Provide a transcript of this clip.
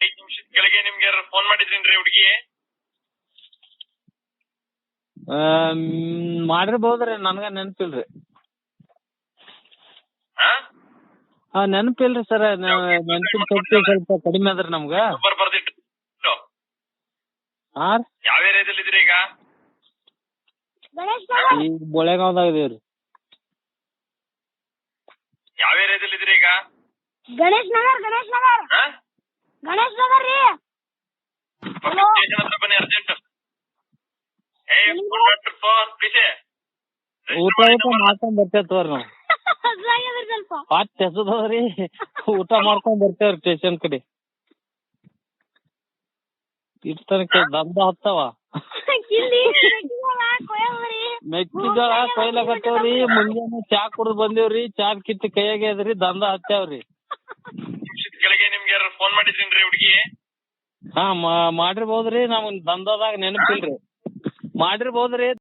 5 ನಿಮಿಷದ ಕೆಳಗೆ ನಿಮ್ಗೆ ಫೋನ್ ಮಾಡಿದ್ರೇನ್ರಿ ಹುಡುಗಿ? ಮಾಡಿರ್ಬೋದ್ರಿ, ನನಗೆ ನೆನಪಿಲ್ರಿ. ಹಾ? ನೆನಪಿಲ್ರಿ ಸರ್, ನೆನಪಿನ ಶಕ್ತಿ ಸ್ವಲ್ಪ ಕಡಿಮೆ ಅದ್ರಿ ನಮ್ಗೆ. ನಂಬರ್ ಬರ್ದಿಟ್ಟು ಹಾಂ ರೀ, ಯಾವ ಏರಿಯಾದಲ್ಲಿ ಇದ್ರಿ ಈಗ? ಈಗ ಬೋಳೆಗಾವ್ದಾಗ ಇದೀವಿ ರೀ. ಯಾವ ಏರಿಯಾದಲ್ಲಿ ಇದ್ರಿ ಈಗ? ಗಣೇಶ್ ನಗರ್ ಹಾ? ಗಣೇಶ್ ನಗರ್ ರೀ. ಸ್ಟೇಷನ್ ಹತ್ರ ಬನ್ನಿ ಅರ್ಜೆಂಟ್. ಊಟ ಮಾಡ್ಕೊಂಡ್ ಬರ್ತೇವೆ ತೋರಿ ನಾವು. ಸ್ವಲ್ಪ ಹೊಟ್ಟೆ ಹಸುದವ್ರಿ, ಊಟ ಮಾಡ್ಕೊಂಡ್ ಬರ್ತೇವ್ರಿ ಸ್ಟೇಷನ್ ಕಡೆ. ಇಷ್ಟ ತನಕ ದಂಧ ಹತ್ತವ. ಮೆಕ್ಕೆಜೋಳ ಕೊಯ್ಲಾಗತ್ತವ್ರಿ, ಮುಂಜಾನೆ ಚಾ ಕುಡ್ದು ಬಂದೇವ್ರಿ, ಚಾ ಕಿತ್ತು ಕೈಯಾಗೆ ಅದ್ರಿ, ದಂಧ ಹತ್ತೇವ್ರಿ. ಕೆಳಗೆ ನಿಮ್ಗೆ ಯಾರು ಫೋನ್ ಮಾಡಿದ್ರೇನ್ರಿ ಹುಡುಗಿ? ಹಾ ಮಾಡಿರ್ಬೋದ್ರಿ, ನಮ್ಗೆ ದಂಧದಾಗ ನೆನಪಿಲ್ರಿ. ಮಾಡಿರ್ಬೋದ್ರಿ.